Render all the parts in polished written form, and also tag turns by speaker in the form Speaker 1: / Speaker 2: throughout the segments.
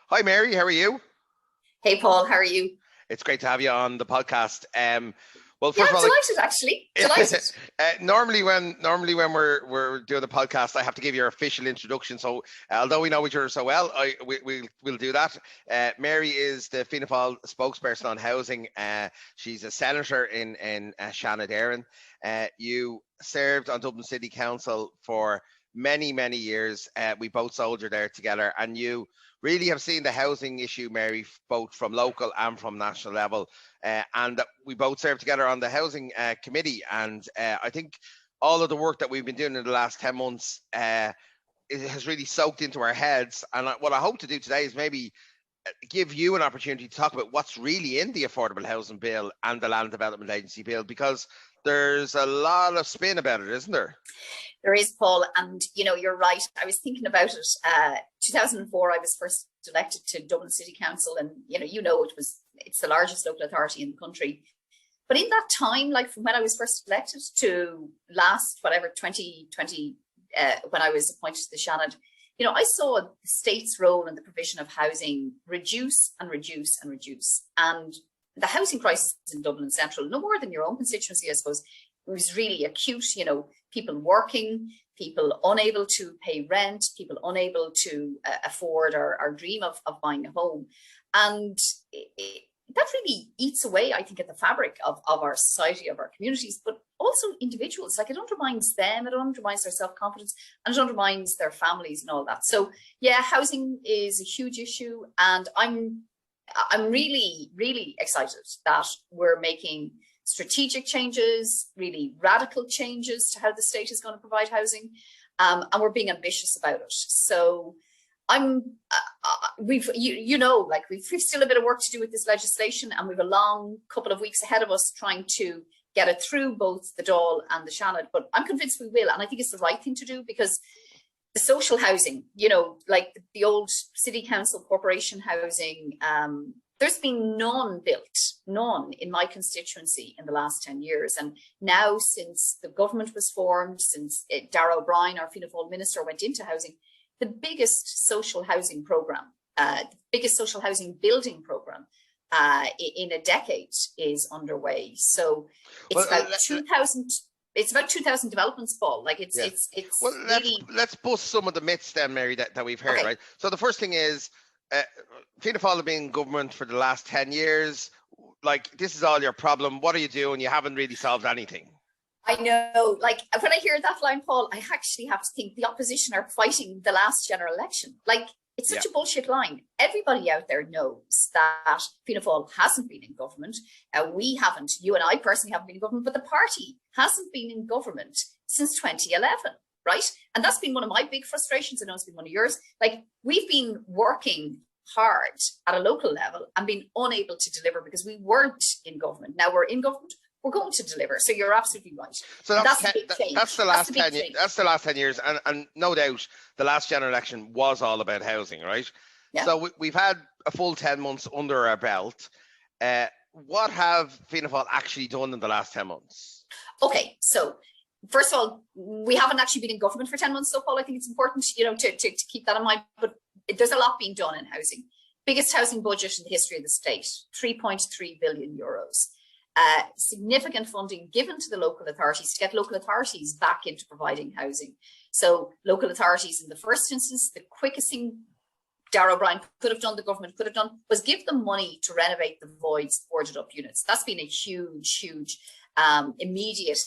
Speaker 1: Hi, Mary. How are you?
Speaker 2: Hey, Paul, how are you?
Speaker 1: It's great to have you on the podcast. Well,
Speaker 2: Yeah,
Speaker 1: first of
Speaker 2: I'm
Speaker 1: all,
Speaker 2: delighted, actually. Delighted.
Speaker 1: normally when we're doing the podcast, I have to give your official introduction. So, although we know each other so well, we'll do that. Mary is the Fianna Fáil spokesperson on housing. She's a senator in Shannon. You served on Dublin City Council for many years. We both soldiered there together, and you really have seen the housing issue, Mary, both from local and from national level. And we both served together on the housing committee. And I think all of the work that we've been doing in the last 10 months, it has really soaked into our heads. And what I hope to do today is maybe give you an opportunity to talk about what's really in the Affordable Housing Bill and the Land Development Agency Bill, because there's a lot of spin about it, isn't there?
Speaker 2: There is, Paul, and you're right. I was thinking about it. 2004, I was first elected to Dublin City Council, and it's the largest local authority in the country. But in that time, like from when I was first elected to last, 2020, when I was appointed to the Shannon, I saw the state's role in the provision of housing reduce and reduce and reduce. And the housing crisis in Dublin Central, no more than your own constituency, I suppose, it was really acute. People working, people unable to pay rent, people unable to afford or dream of buying a home. And that really eats away, I think, at the fabric of our society, of our communities, but also individuals. Like, it undermines them, it undermines their self-confidence, and it undermines their families and all that. So yeah, housing is a huge issue, and I'm really excited that we're making strategic changes, really radical changes to how the state is going to provide housing, and we're being ambitious about it. So we've still a bit of work to do with this legislation, and we've a long couple of weeks ahead of us trying to get it through both the Dáil and the Shannon. But I'm convinced we will, and I think it's the right thing to do, because the social housing, like the old city council corporation housing, there's been none in my constituency in the last 10 years. And now, since the government was formed, since Darragh O'Brien, our Fianna Fáil minister, went into housing, the biggest social housing programme, the biggest social housing building programme in a decade is underway. So it's about 2,000. It's about 2,000 developments, Paul. Like it's
Speaker 1: well,
Speaker 2: really.
Speaker 1: Let's bust some of the myths then, Mary, that we've heard,
Speaker 2: Okay.
Speaker 1: right? So the first thing is, Fianna Fáil have been in government for the last 10 years. Like, this is all your problem. What are you doing? You haven't really solved anything.
Speaker 2: I know, like, when I hear that line, Paul, I actually have to think the opposition are fighting the last general election. Like, it's such a bullshit line. Everybody out there knows that Fianna Fáil hasn't been in government. We haven't. You and I personally haven't been in government, but the party hasn't been in government since 2011, right? And that's been one of my big frustrations. I know it's been one of yours. Like, we've been working hard at a local level and been unable to deliver because we weren't in government. Now we're in government. We're going to deliver. So you're absolutely right.
Speaker 1: So that's the last 10 years. That's the last 10 years. And no doubt the last general election was all about housing, right? Yeah. So we've had a full 10 months under our belt. What have Fianna Fáil actually done in the last 10 months?
Speaker 2: Okay, so first of all, we haven't actually been in government for 10 months, so Paul, I think it's important, to keep that in mind. But there's a lot being done in housing. Biggest housing budget in the history of the state, 3.3 billion euros. Significant funding given to the local authorities to get local authorities back into providing housing. So local authorities, in the first instance, the quickest thing Darragh O'Brien could have done, the government could have done, was give them money to renovate the voids, boarded up units. That's been a huge immediate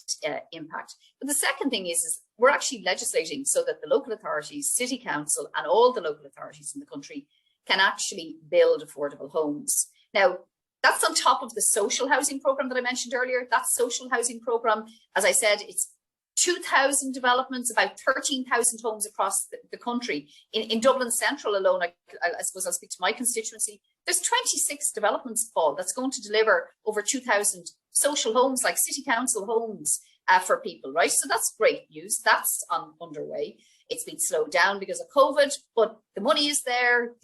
Speaker 2: impact. But the second thing is we're actually legislating so that the local authorities, city council, and all the local authorities in the country can actually build affordable homes. Now, that's on top of the social housing programme that I mentioned earlier. That social housing programme, as I said, it's 2,000 developments, about 13,000 homes across the country. In Dublin Central alone, I suppose I'll speak to my constituency, there's 26 developments, Paul, that's going to deliver over 2,000 social homes, like city council homes for people, right? So that's great news. That's underway. It's been slowed down because of COVID, but the money is there,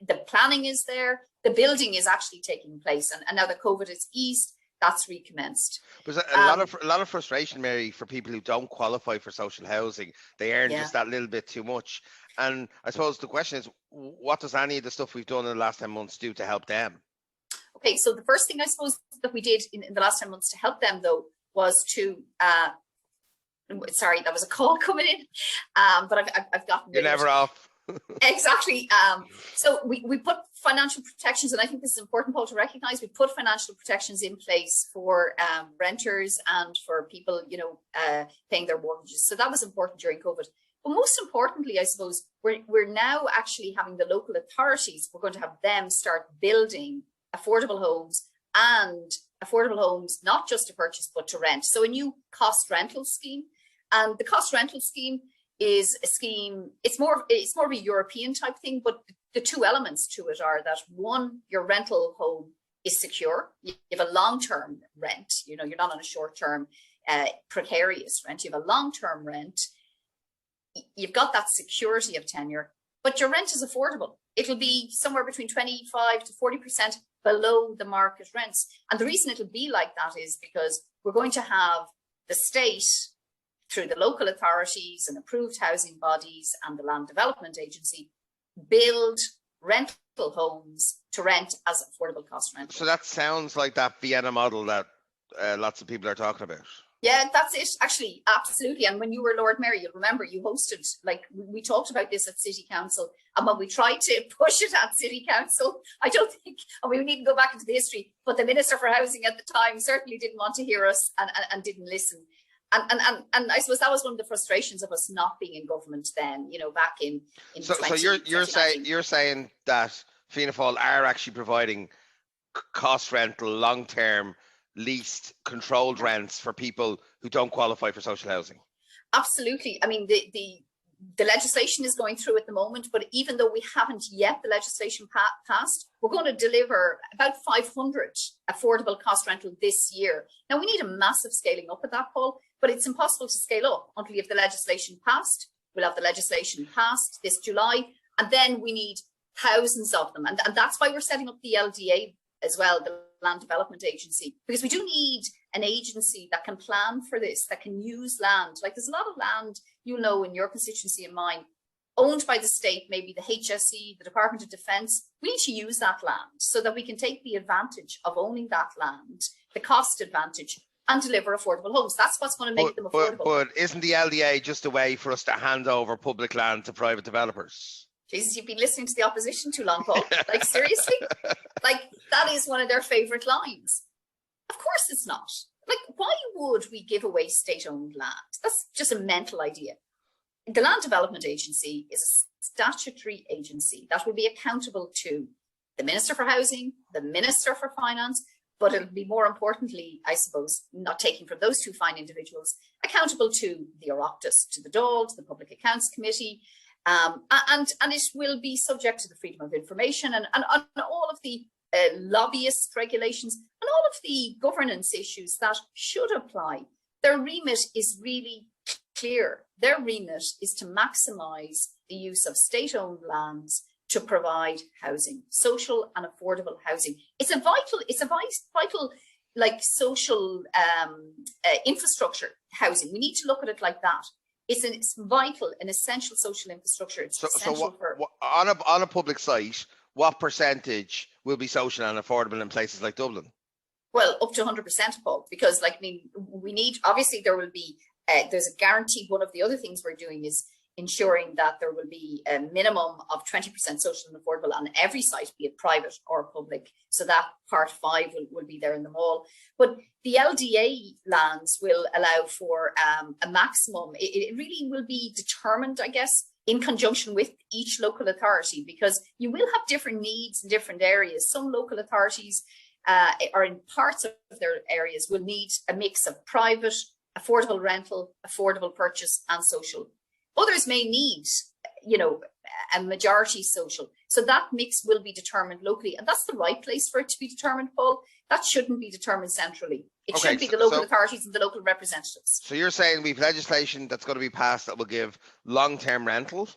Speaker 2: the planning is there, the building is actually taking place, and now that COVID is eased, that's recommenced.
Speaker 1: There's a lot of frustration, Mary, for people who don't qualify for social housing. They earn just that little bit too much. And I suppose the question is, what does any of the stuff we've done in the last 10 months do to help them?
Speaker 2: Okay, so the first thing I suppose that we did in the last 10 months to help them, though, was to sorry, that was a call coming in, but I've gotten
Speaker 1: You're never off.
Speaker 2: Exactly. So we put financial protections, and I think this is important, Paul, to recognise. We put financial protections in place for renters and for people, paying their mortgages. So that was important during COVID. But most importantly, I suppose, we're now actually having the local authorities, we're going to have them start building affordable homes, and affordable homes not just to purchase but to rent. So a new cost rental scheme. And the cost rental scheme is a scheme, it's more of a European type thing, but the two elements to it are that, one, your rental home is secure. You have a long-term rent, you're not on a short-term precarious rent, you have a long-term rent, you've got that security of tenure, but your rent is affordable. It'll be somewhere between 25 to 40% below the market rents. And the reason it'll be like that is because we're going to have the state, through the local authorities and approved housing bodies and the Land Development Agency, build rental homes to rent as affordable cost rent.
Speaker 1: So that sounds like that Fianna model that lots of people are talking about.
Speaker 2: Yeah, that's it, actually, absolutely. And when you were Lord Mayor, you'll remember you hosted, we talked about this at City Council, and when we tried to push it at City Council, I don't think, and we need to go back into the history, but the Minister for Housing at the time certainly didn't want to hear us and didn't listen. And I suppose that was one of the frustrations of us not being in government then, back in
Speaker 1: so you're saying that Fianna Fáil are actually providing cost rental, long-term, leased, controlled rents for people who don't qualify for social housing?
Speaker 2: Absolutely. I mean, the legislation is going through at the moment, but even though we haven't yet the legislation passed, we're going to deliver about 500 affordable cost rental this year. Now, we need a massive scaling up at that, Paul, but it's impossible to scale up until you have the legislation passed. We'll have the legislation passed this July, and then we need thousands of them. And that's why we're setting up the LDA as well, the Land Development Agency, because we do need an agency that can plan for this, that can use land. Like, there's a lot of land, in your constituency and mine, owned by the state, maybe the HSE, the Department of Defence. We need to use that land so that we can take the advantage of owning that land, the cost advantage, and deliver affordable homes. That's what's going to make them affordable.
Speaker 1: But isn't the LDA just a way for us to hand over public land to private developers?
Speaker 2: Jesus, you've been listening to the opposition too long, Paul. Like, seriously? That is one of their favourite lines. Of course it's not. Why would we give away state-owned land? That's just a mental idea. The Land Development Agency is a statutory agency that will be accountable to the Minister for Housing, the Minister for Finance, but it'll be, more importantly, I suppose, not taking from those two fine individuals, accountable to the Oireachtas, to the Dáil, to the Public Accounts Committee, and it will be subject to the Freedom of Information and all of the lobbyist regulations and all of the governance issues that should apply. Their remit is really clear. Their remit is to maximise the use of state-owned lands to provide housing, social and affordable housing. It's a vital social infrastructure housing. We need to look at it like that. It's vital, an essential social infrastructure. It's essential
Speaker 1: on a public site, what percentage will be social and affordable in places like Dublin?
Speaker 2: Well, up to 100%, Paul, because we need, obviously there will be, there's a guarantee. One of the other things we're doing is ensuring that there will be a minimum of 20% social and affordable on every site, be it private or public. So that part 5 will be there in the mall. But the LDA lands will allow for a maximum. It really will be determined, I guess, in conjunction with each local authority, because you will have different needs in different areas. Some local authorities or in parts of their areas will need a mix of private, affordable rental, affordable purchase and social. Others may need, a majority social. So that mix will be determined locally. And that's the right place for it to be determined, Paul. That shouldn't be determined centrally. It should be the local authorities and the local representatives.
Speaker 1: So you're saying we've legislation that's going to be passed that will give long-term rentals?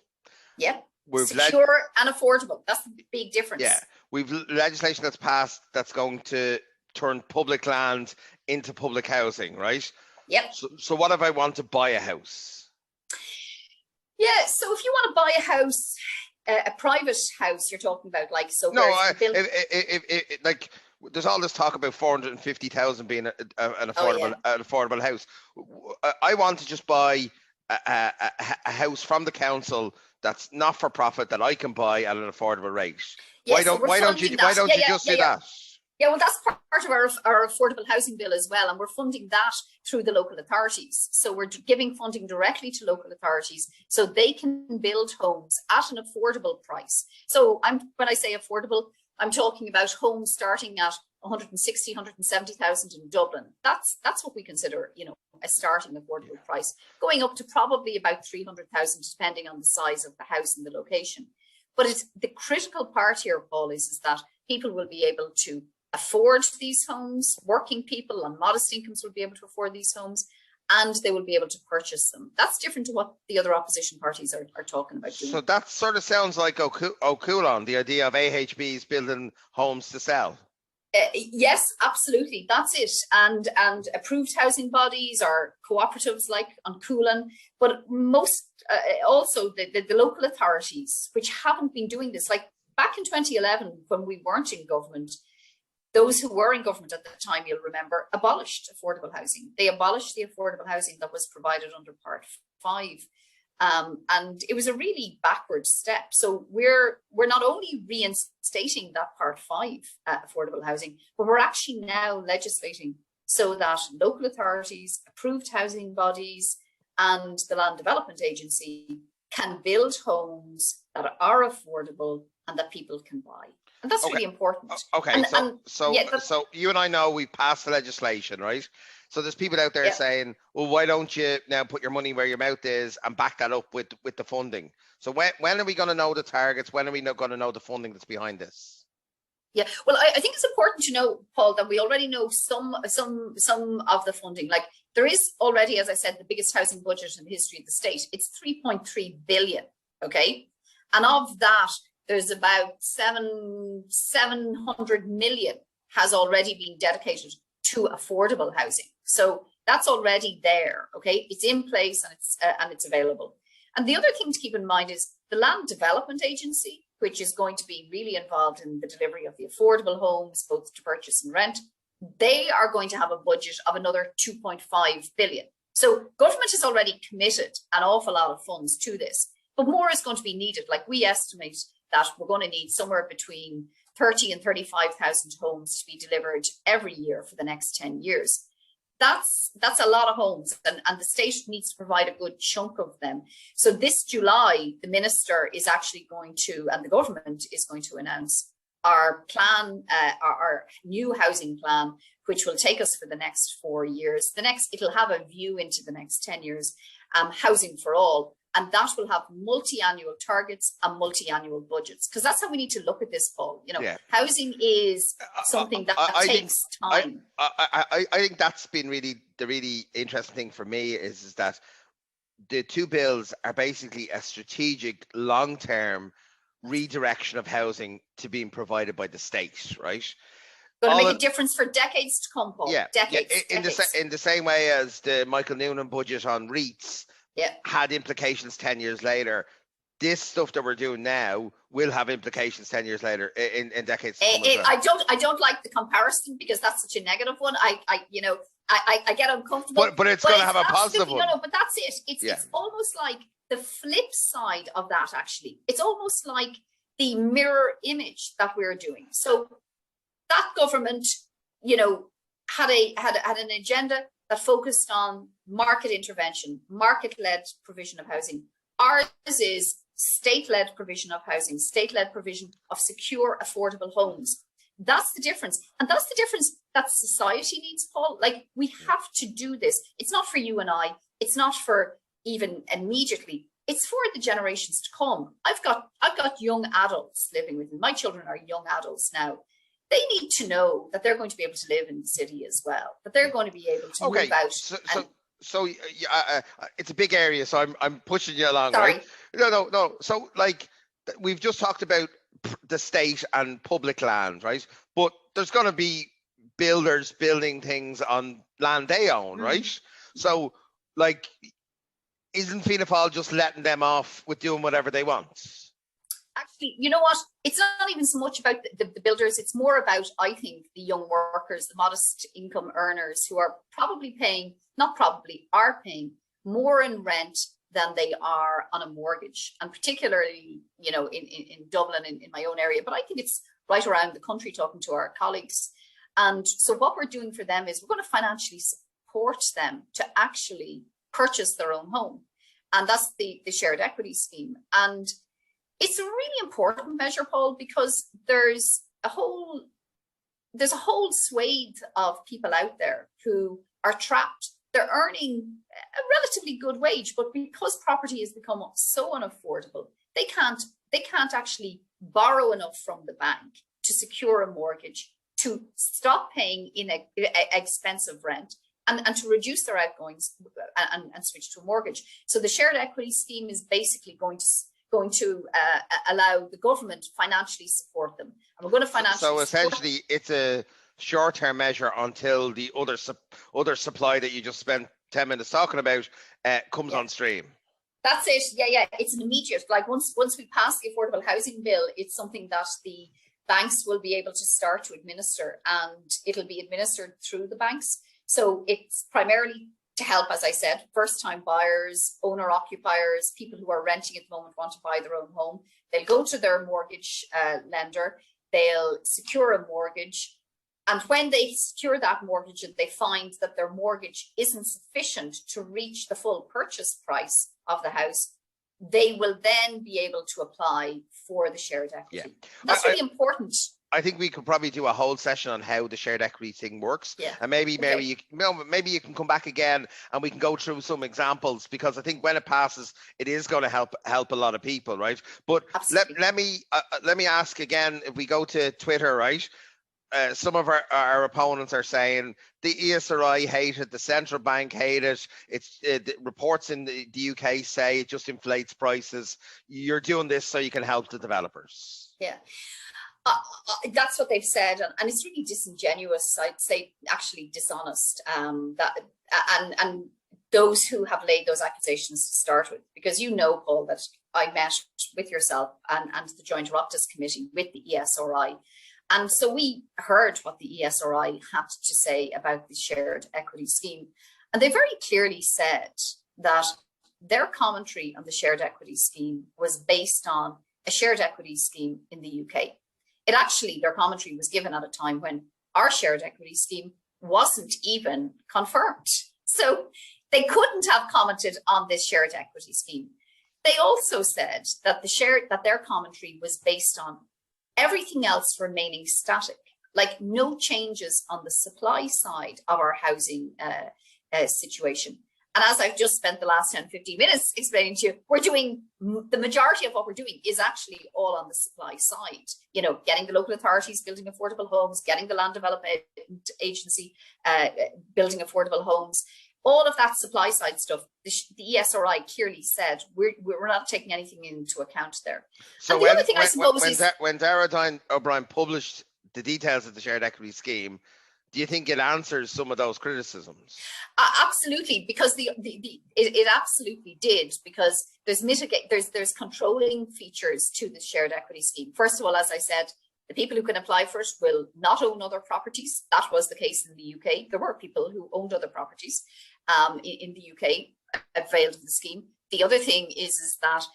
Speaker 2: Yeah. Secure and affordable. That's the big difference.
Speaker 1: Yeah. We've legislation that's passed that's going to turn public land into public housing, right?
Speaker 2: Yep.
Speaker 1: So what if I want to buy a house?
Speaker 2: Yeah, so if you want to buy a house, a private house, you're talking about, like, so
Speaker 1: No,
Speaker 2: where it's built.
Speaker 1: like there's all this talk about 450,000 being an
Speaker 2: Oh yeah.
Speaker 1: affordable house. I want to just buy a house from the council that's not for profit that I can buy at an affordable rate.
Speaker 2: Yeah, so
Speaker 1: Why don't you just do that?
Speaker 2: Yeah, well, that's part of our affordable housing bill as well, and we're funding that through the local authorities. So we're giving funding directly to local authorities so they can build homes at an affordable price. So when I say affordable, I'm talking about homes starting at 160, 170,000 in Dublin. That's what we consider, a starting affordable price, going up to probably about 300,000, depending on the size of the house and the location. But it's the critical part here, Paul, is that people will be able to afford these homes. Working people on modest incomes will be able to afford these homes, and they will be able to purchase them. That's different to what the other opposition parties are talking about doing.
Speaker 1: So that sort of sounds like O'Coulon, the idea of AHBs building homes to sell.
Speaker 2: Yes, absolutely. That's it. And approved housing bodies or cooperatives like on Coolin, but most also the local authorities, which haven't been doing this. Like back in 2011, when we weren't in government, those who were in government at the time, you'll remember, abolished affordable housing. They abolished the affordable housing that was provided under Part 5. And it was a really backward step. So we're not only reinstating that Part 5 affordable housing, but we're actually now legislating so that local authorities, approved housing bodies, and the Land Development Agency can build homes that are affordable and that people can buy. And that's really important.
Speaker 1: Okay, so you and I know we passed the legislation, right? So there's people out there saying, well, why don't you now put your money where your mouth is and back that up with the funding? So when are we going to know the targets? When are we going to know the funding that's behind this?
Speaker 2: Yeah, well, I think it's important to know, Paul, that we already know some of the funding. Like there is already, as I said, the biggest housing budget in the history of the state. It's 3.3 billion. Okay, and of that, there's about 700 million has already been dedicated to affordable housing. So that's already there. Okay, it's in place and it's available. And the other thing to keep in mind is the Land Development Agency, which is going to be really involved in the delivery of the affordable homes, both to purchase and rent. They are going to have a budget of another 2.5 billion. So government has already committed an awful lot of funds to this, but more is going to be needed. Like we estimate that we're going to need somewhere between 30 and 35,000 homes to be delivered every year for the next 10 years. That's a lot of homes, and the state needs to provide a good chunk of them. So this July, the minister is actually going to, and the government is going to announce our plan, our new housing plan, which will take us for the next 4 years. It'll have a view into the next 10 years, housing for all. And that will have multi-annual targets and multi-annual budgets, because that's how we need to look at this, Paul. Housing is something that takes time.
Speaker 1: I think that's been the really interesting thing for me is that the two bills are basically a strategic, long-term redirection of housing to being provided by the state, right?
Speaker 2: Going to make a difference for decades to come, Paul.
Speaker 1: Yeah, in the same way as the Michael Noonan budget on REITs had implications 10 years later. This stuff that we're doing now will have implications 10 years later in decades to come as well.
Speaker 2: I don't like the comparison because that's such a negative one. I get uncomfortable.
Speaker 1: But it's going to have a positive one.
Speaker 2: No, but that's it. It's almost like the flip side of that, actually. It's almost like the mirror image that we're doing. So that government, had an agenda that focused on market intervention, market-led provision of housing. Ours is state-led provision of housing, state-led provision of secure, affordable homes. That's the difference. And that's the difference that society needs, Paul. Like, we have to do this. It's not for you and I. It's not for even immediately. It's for the generations to come. I've got young adults living with me. My children are young adults now. They need to know that they're going to be able to live in the city as well, that they're going to be able to move out.
Speaker 1: So it's a big area, so I'm pushing you along,
Speaker 2: Sorry.
Speaker 1: right? No. So like we've just talked about the state and public land, right? But there's going to be builders building things on land they own, right? So like isn't Fianna Fáil just letting them off with doing whatever they want?
Speaker 2: Actually, you know what? It's not even so much about the builders. It's more about, I think, the young workers, the modest income earners who are probably paying, are paying more in rent than they are on a mortgage. And particularly, you know, in Dublin, in my own area, but I think it's right around the country, talking to our colleagues. And so what we're doing for them is we're going to financially support them to actually purchase their own home. And that's the shared equity scheme. And it's a really important measure, Paul, because there's a whole swathe of people out there who are trapped. They're earning a relatively good wage, but because property has become so unaffordable, they can't actually borrow enough from the bank to secure a mortgage, to stop paying expensive rent, and to reduce their outgoings and switch to a mortgage. So the shared equity scheme is basically going to allow the government to financially support them. And we're going to financially
Speaker 1: So essentially, it's a short-term measure until the other supply that you just spent 10 minutes talking about comes on stream.
Speaker 2: That's it. Yeah. It's an immediate, like once we pass the affordable housing bill, it's something that the banks will be able to start to administer, and it'll be administered through the banks. So it's primarily to help, as I said, first-time buyers, owner-occupiers, people who are renting at the moment want to buy their own home. They'll go to their mortgage lender, they'll secure a mortgage, and when they secure that mortgage and they find that their mortgage isn't sufficient to reach the full purchase price of the house, they will then be able to apply for the shared equity. Yeah. That's really important.
Speaker 1: I think we could probably do a whole session on how the shared equity thing works. Yeah. And maybe, Mary, maybe you can come back again and we can go through some examples, because I think when it passes, it is going to help a lot of people, right? But let me ask again, if we go to Twitter, right? Some of our opponents are saying the ESRI hate it, the central bank hate it. The reports in the UK say it just inflates prices. You're doing this so you can help the developers.
Speaker 2: Yeah. That's what they've said, and it's really disingenuous. I'd say actually dishonest. And those who have laid those accusations to start with, because you know, Paul, that I met with yourself and the Joint Oireachtas Committee with the ESRI, and so we heard what the ESRI had to say about the shared equity scheme, and they very clearly said that their commentary on the shared equity scheme was based on a shared equity scheme in the UK. Their commentary was given at a time when our shared equity scheme wasn't even confirmed. So they couldn't have commented on this shared equity scheme. They also said that their commentary was based on everything else remaining static, like no changes on the supply side of our housing situation. And as I've just spent the last 10, 15 minutes explaining to you, we're doing, the majority of what we're doing is actually all on the supply side. You know, getting the local authorities building affordable homes, getting the Land Development Agency building affordable homes, all of that supply side stuff. The ESRI clearly said we're not taking anything into account there.
Speaker 1: So and the other thing I suppose is when Darragh O'Brien published the details of the shared equity scheme, do you think it answers some of those criticisms?
Speaker 2: Absolutely, because it absolutely did, because there's controlling features to the shared equity scheme. First of all, as I said, the people who can apply for it will not own other properties. That was the case in the UK. There were people who owned other properties in the UK availed of the scheme. The other thing is that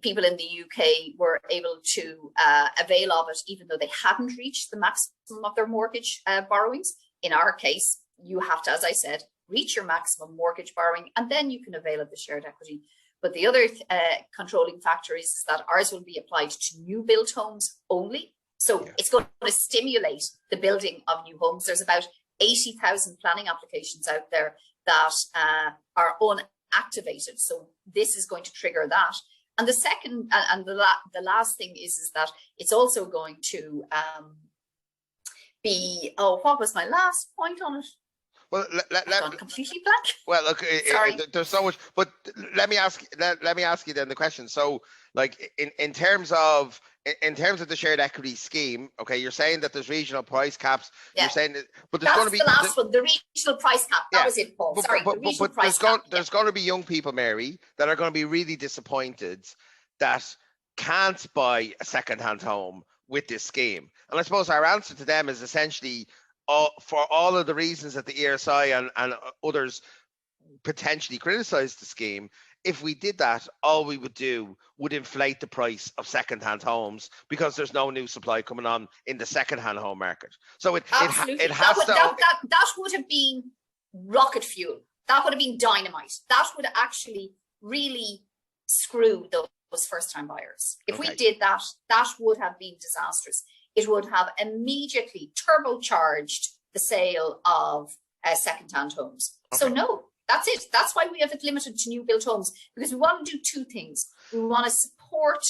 Speaker 2: people in the UK were able to avail of it even though they hadn't reached the maximum of their mortgage borrowings. In our case, you have to, as I said, reach your maximum mortgage borrowing, and then you can avail of the shared equity. But the other controlling factor is that ours will be applied to new built homes only. So it's going to stimulate the building of new homes. There's about 80,000 planning applications out there that are unactivated. So this is going to trigger that. And the second and the last thing is that it's also going to be, what was my last point on it?
Speaker 1: Well,
Speaker 2: gone completely blank.
Speaker 1: Well, look, there's so much, but let me ask you then the question. So, like in terms of in terms of the shared equity scheme, okay, you're saying that there's regional price caps.
Speaker 2: Yeah.
Speaker 1: You're saying that, but there's going to be
Speaker 2: the last one, the regional price cap. That was it, Paul. Sorry, the regional price cap.
Speaker 1: There's going to be young people, Mary, that are going to be really disappointed that can't buy a second-hand home with this scheme. And I suppose our answer to them is essentially, for all of the reasons that the ESI and others potentially criticise the scheme, if we did that, all we would do would inflate the price of second-hand homes because there's no new supply coming on in the second-hand home market. So it has
Speaker 2: that would have been rocket fuel. That would have been dynamite. That would actually really screw those first-time buyers. If we did that, that would have been disastrous. It would have immediately turbocharged the sale of second-hand homes. So no. That's it. That's why we have it limited to new built homes, because we want to do two things. We want to support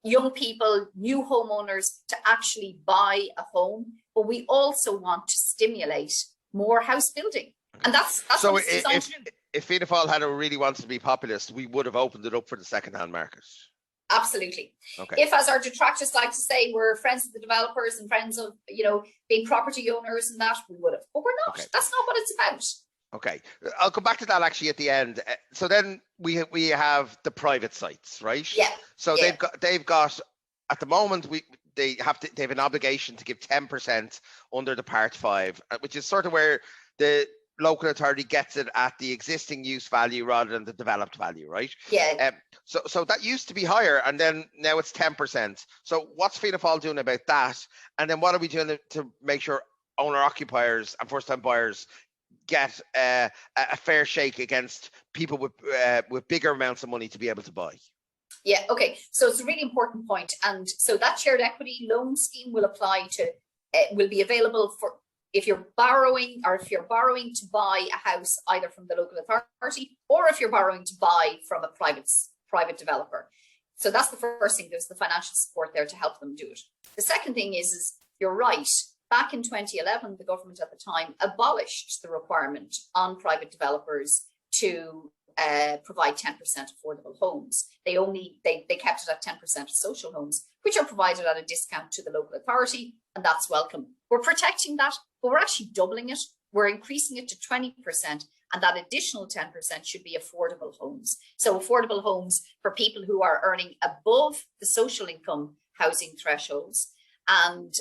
Speaker 2: young people, new homeowners to actually buy a home, but we also want to stimulate more house building. And that's
Speaker 1: so
Speaker 2: what it's designed to do.
Speaker 1: If Fianna Fáil had really wanted to be populist, we would have opened it up for the second-hand market.
Speaker 2: Absolutely.
Speaker 1: Okay.
Speaker 2: If, as our detractors like to say, we're friends of the developers and friends of, being property owners and that, we would have. But we're not. Okay. That's not what it's about.
Speaker 1: Okay, I'll come back to that actually at the end. So then we have the private sites, right?
Speaker 2: Yeah.
Speaker 1: So they've got at the moment they have an obligation to give 10% under the Part 5, which is sort of where the local authority gets it at the existing use value rather than the developed value, right?
Speaker 2: Yeah.
Speaker 1: So that used to be higher, and then now it's 10%. So what's Fianna Fáil doing about that? And then what are we doing to make sure owner occupiers and first time buyers get a fair shake against people with bigger amounts of money to be able to buy?
Speaker 2: Yeah, okay. So it's a really important point. And so that shared equity loan scheme will apply to, will be available for if you're borrowing to buy a house either from the local authority or if you're borrowing to buy from a private developer. So that's the first thing. There's the financial support there to help them do it. The second thing is you're right. Back in 2011, the government at the time abolished the requirement on private developers to provide 10% affordable homes. They kept it at 10% of social homes, which are provided at a discount to the local authority, and that's welcome. We're protecting that, but we're actually doubling it. We're increasing it to 20%, and that additional 10% should be affordable homes. So affordable homes for people who are earning above the social income housing thresholds and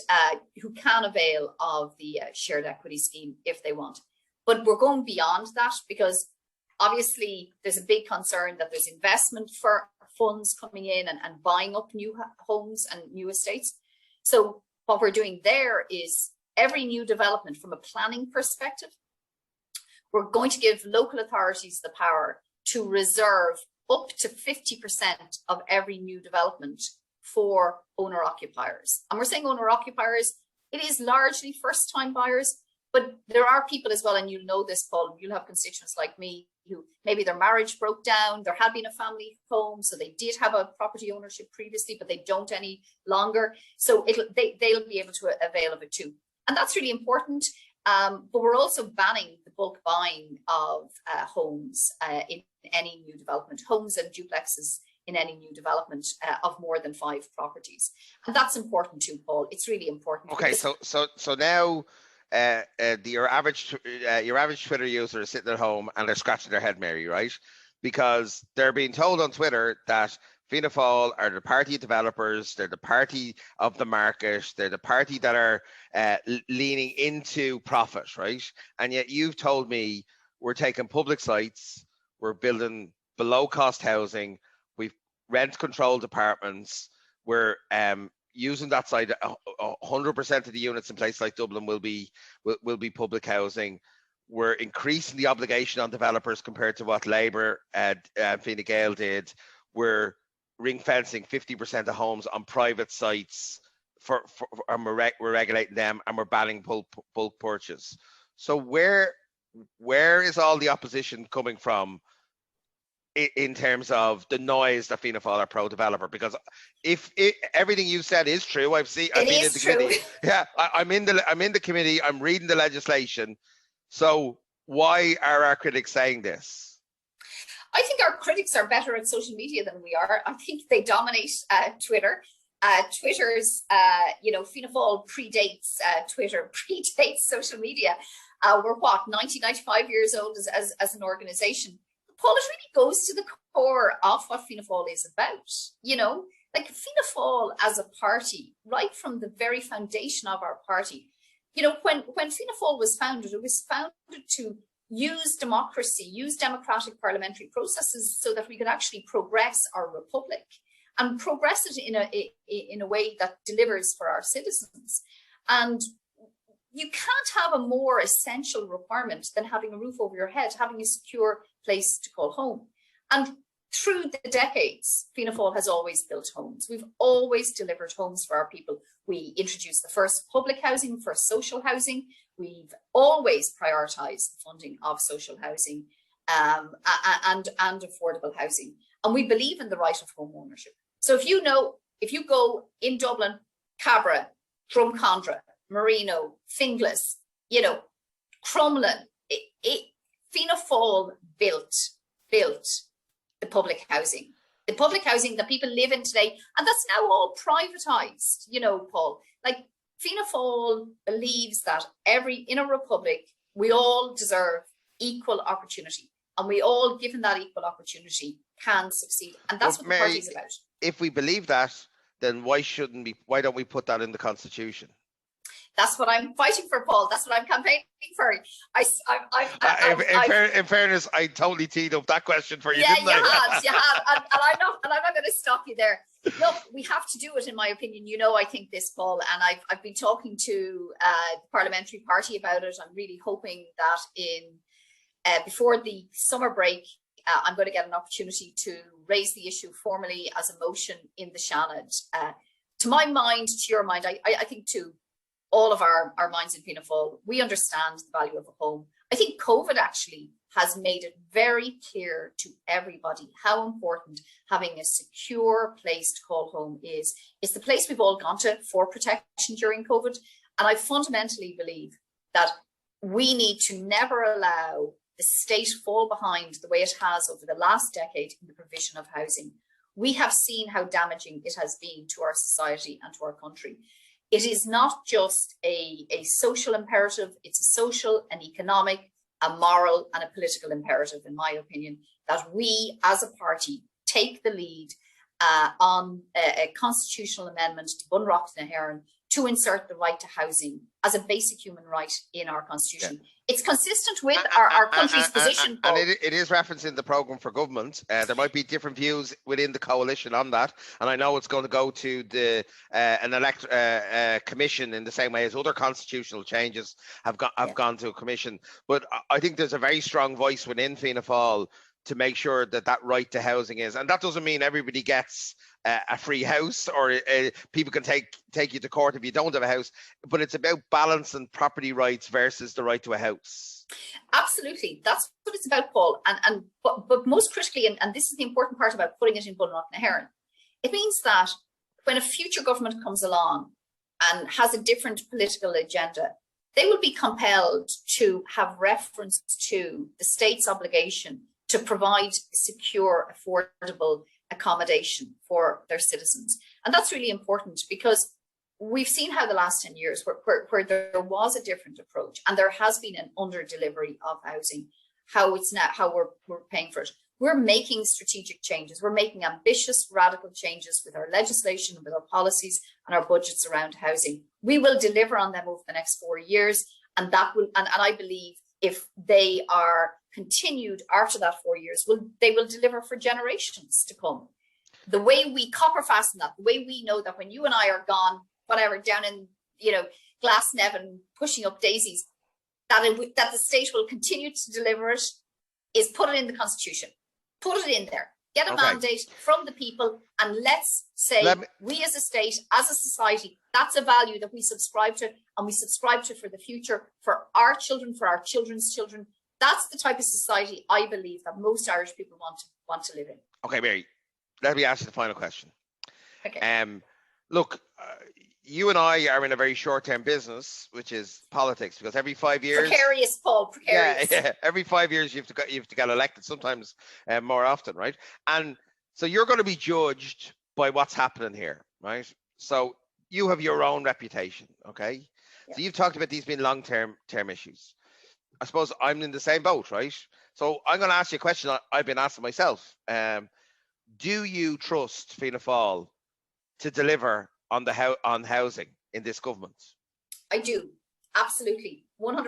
Speaker 2: who can avail of the shared equity scheme if they want. But we're going beyond that because obviously there's a big concern that there's investment for funds coming in and buying up new homes and new estates. So what we're doing there is every new development from a planning perspective, we're going to give local authorities the power to reserve up to 50% of every new development for owner occupiers. And we're saying owner occupiers, it is largely first time buyers, but there are people as well, and you'll know this, Paul, you'll have constituents like me who maybe their marriage broke down, there had been a family home, so they did have a property ownership previously, but they don't any longer. So they'll be able to avail of it too. And that's really important. But we're also banning the bulk buying of homes in any new development, homes and duplexes in any new development of more than 5 properties. And that's important too, Paul. It's really important.
Speaker 1: Okay, so now your average Twitter user is sitting at home and they're scratching their head, Mary, right? Because they're being told on Twitter that Fianna Fáil are the party of developers, they're the party of the market, they're the party that are leaning into profit, right? And yet you've told me we're taking public sites, we're building below cost housing, we've rent controlled apartments, we're using that site. 100% of the units in places like Dublin will be public housing. We're increasing the obligation on developers compared to what Labour and Fine Gael did. We're ring fencing 50% of homes on private sites and we're regulating them, and we're banning bulk purchase. So where is all the opposition coming from in terms of the noise that Fianna Fáil are pro-developer? Because if everything you said is true, I've been in the committee. Yeah, I'm in the committee. I'm reading the legislation. So why are our critics saying this? I
Speaker 2: think our critics are better at social media than we are. I think they dominate Twitter. Twitter's, Fianna Fáil predates Twitter, predates social media. We're 95 years old as an organisation. Paul, it really goes to the core of what Fianna Fáil is about. Like Fianna Fáil as a party, right from the very foundation of our party. When Fianna Fáil was founded, it was founded to use democracy, use democratic parliamentary processes so that we could actually progress our republic and progress it in a way that delivers for our citizens. And you can't have a more essential requirement than having a roof over your head, having a secure place to call home. And through the decades, Fianna Fáil has always built homes. We've always delivered homes for our people. We introduced the first public housing, first social housing. We've always prioritised the funding of social housing and affordable housing. And we believe in the right of home ownership. So if you go in Dublin, Cabra, Drumcondra, Marino, Finglas, Crumlin, Fianna Fáil built the public housing that people live in today, and that's now all privatised. Paul, like Fianna Fáil believes that in a republic we all deserve equal opportunity, and we all, given that equal opportunity, can succeed, and that's what the party's about.
Speaker 1: If we believe that, then why don't we put that in the Constitution?
Speaker 2: That's what I'm fighting for, Paul. That's what I'm campaigning for.
Speaker 1: In fairness, I totally teed up that question for you, didn't
Speaker 2: I? You have, and I'm not going to stop you there. Look, we have to do it, in my opinion. I think this, Paul, and I've been talking to the parliamentary party about it. I'm really hoping that before the summer break, I'm going to get an opportunity to raise the issue formally as a motion in the Seanad. To my mind, to your mind, I think to all of our minds in Fianna Fáil, we understand the value of a home. I think COVID actually has made it very clear to everybody how important having a secure place to call home is. It's the place we've all gone to for protection during COVID. And I fundamentally believe that we need to never allow the state fall behind the way it has over the last decade in the provision of housing. We have seen how damaging it has been to our society and to our country. It is not just a social imperative, it's a social, an economic, a moral and a political imperative, in my opinion, that we as a party take the lead on a constitutional amendment to Bunreacht na hÉireann to insert the right to housing as a basic human right in our constitution. Yeah. It's consistent with our country's position.
Speaker 1: And it is referencing the programme for government. There might be different views within the coalition on that. And I know it's going to go to an commission in the same way as other constitutional changes have gone to a commission. But I think there's a very strong voice within Fianna Fáil to make sure that right to housing is. And that doesn't mean everybody gets a free house or people can take you to court if you don't have a house, but it's about balancing property rights versus the right to a house.
Speaker 2: Absolutely. That's what it's about, Paul. But most critically, and this is the important part about putting it in Bunreacht na hÉireann, it means that when a future government comes along and has a different political agenda, they will be compelled to have reference to the state's obligation to provide secure, affordable accommodation for their citizens. And that's really important because we've seen how the last 10 years where there was a different approach and there has been an under delivery of housing, how we're paying for it. We're making strategic changes. We're making ambitious, radical changes with our legislation, with our policies and our budgets around housing. We will deliver on them over the next 4 years. And that will, and I believe if they are continued after that 4 years, they will deliver for generations to come. The way we copper fasten that, the way we know that when you and I are gone, whatever, down in Glasnevin pushing up daisies, that the state will continue to deliver it, is put it in the Constitution. Put it in there. Get a mandate from the people, and let's say we as a state, as a society, that's a value that we subscribe to, and we subscribe to for the future, for our children, for our children's children. That's the type of society I believe that most Irish people want to live in. Okay,
Speaker 1: Mary, let me ask you the final question.
Speaker 2: Okay.
Speaker 1: Look, you and I are in a very short-term business, which is politics, because every 5 years,
Speaker 2: precarious, Paul, precarious.
Speaker 1: Yeah, every 5 years you have to get elected, sometimes more often, right? And so you're going to be judged by what's happening here, right? So you have your own reputation, okay?
Speaker 2: Yeah.
Speaker 1: So you've talked about these being long-term issues. I suppose I'm in the same boat, right? So I'm going to ask you a question I've been asking myself. Do you trust Fianna Fáil to deliver on on housing in this government?
Speaker 2: I do, absolutely, 100%.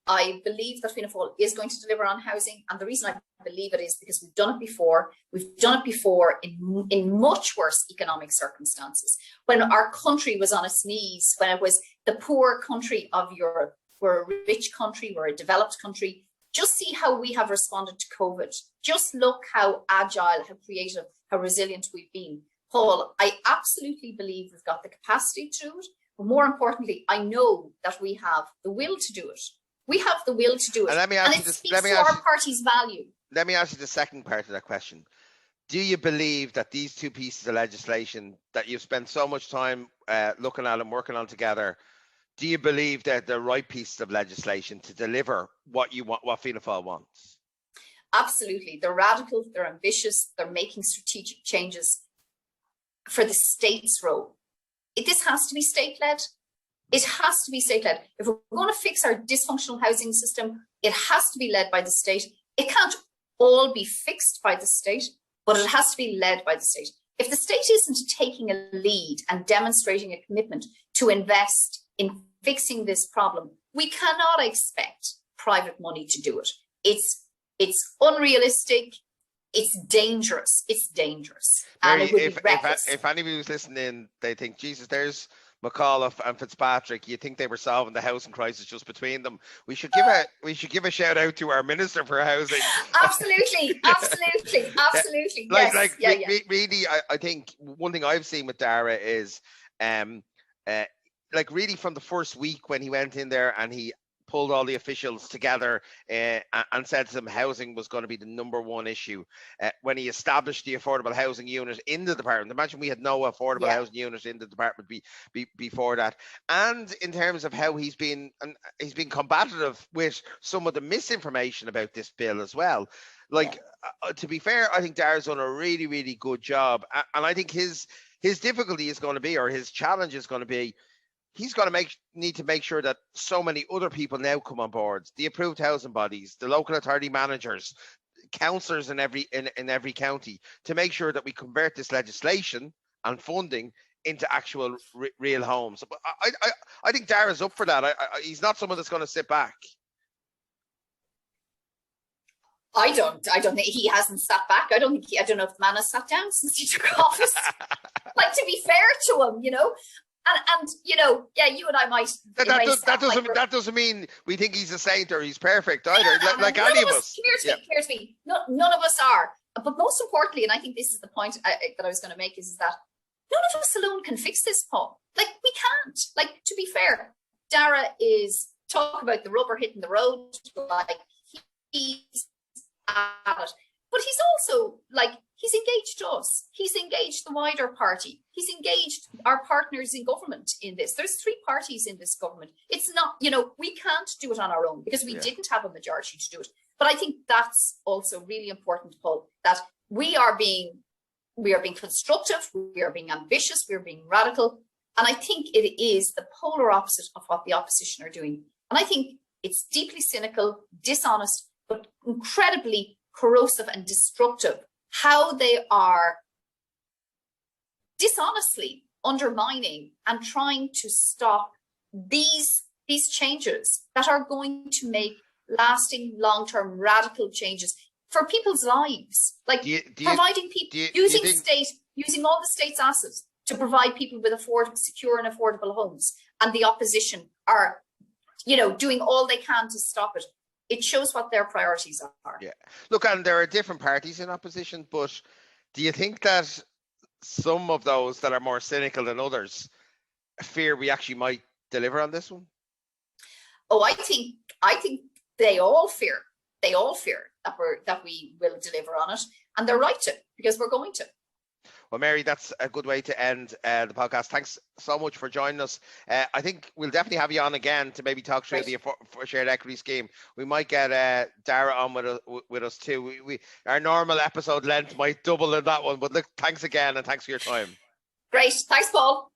Speaker 2: I believe that Fianna Fáil is going to deliver on housing, and the reason I believe it is because we've done it before. We've done it before in much worse economic circumstances. When our country was on its knees, when it was the poor country of Europe, we're a rich country, we're a developed country. Just see how we have responded to COVID. Just look how agile, how creative, how resilient we've been. Paul, I absolutely believe we've got the capacity to do it, but more importantly, I know that we have the will to do it. We have the will to do it, and it speaks to our party's value.
Speaker 1: Let me ask you the second part of that question. Do you believe that these two pieces of legislation that you've spent so much time looking at and working on together, do you believe that they're the right pieces of legislation to deliver what you want, what Fianna Fáil wants?
Speaker 2: Absolutely. They're radical, they're ambitious, they're making strategic changes for the state's role. This has to be state-led. It has to be state-led. If we're going to fix our dysfunctional housing system, it has to be led by the state. It can't all be fixed by the state, but it has to be led by the state. If the state isn't taking a lead and demonstrating a commitment to invest in fixing this problem, we cannot expect private money to do it. It's unrealistic. It's dangerous. It's dangerous.
Speaker 1: And it would be reckless. If anybody was listening, they think, Jesus, there's McAuliffe and Fitzpatrick. You think they were solving the housing crisis just between them? We should give a shout out to our Minister for Housing.
Speaker 2: Absolutely. Yes.
Speaker 1: Really, I think one thing I've seen with Dara is, like really from the first week when he went in there and he pulled all the officials together and said to them housing was going to be the number one issue. When he established the affordable housing unit in the department, imagine we had no affordable housing unit in the department before that. And in terms of how he's been combative with some of the misinformation about this bill as well. Like, to be fair, I think Dara's done a really, really good job. And I think his difficulty is going to be, or his challenge is going to be, he's going to need to make sure that so many other people now come on board, the approved housing bodies, the local authority managers, councillors in every county, to make sure that we convert this legislation and funding into actual real homes. But I think Dara's up for that. He's not someone that's going to sit back.
Speaker 2: I don't think he hasn't sat back. I don't know if the man has sat down since he took office. Like, to be fair to him, you know. And you know, you and I might. That
Speaker 1: doesn't mean we think he's a saint or he's perfect either. Like any of us.
Speaker 2: Come here to me. None of us are. But most importantly, and I think this is the point that I was going to make, is that none of us alone can fix this, Paul. Like, we can't. Like, to be fair, Dara is talk about the rubber hitting the road. Like, he's at it, but he's also like. He's engaged us. He's engaged the wider party. He's engaged our partners in government in this. There's 3 parties in this government. It's not, you know, we can't do it on our own because we didn't have a majority to do it. But I think that's also really important, Paul, that we are being constructive, we are being ambitious, we are being radical. And I think it is the polar opposite of what the opposition are doing. And I think it's deeply cynical, dishonest, but incredibly corrosive and destructive how they are dishonestly undermining and trying to stop these changes that are going to make lasting, long-term, radical changes for people's lives. Like, providing people, using all the state's assets to provide people with secure and affordable homes, and the opposition are, you know, doing all they can to stop it. It shows what their priorities are.
Speaker 1: Yeah. Look, and there are different parties in opposition, but do you think that some of those that are more cynical than others fear we actually might deliver on this one?
Speaker 2: Oh, I think they all fear that we will deliver on it, and they're right to, because we're going to.
Speaker 1: Well, Mary, that's a good way to end the podcast. Thanks so much for joining us. I think we'll definitely have you on again to maybe talk through the shared equity scheme. We might get Dara on with us too. Our normal episode length might double in that one. But look, thanks again, and thanks for your time.
Speaker 2: Great. Thanks, Paul.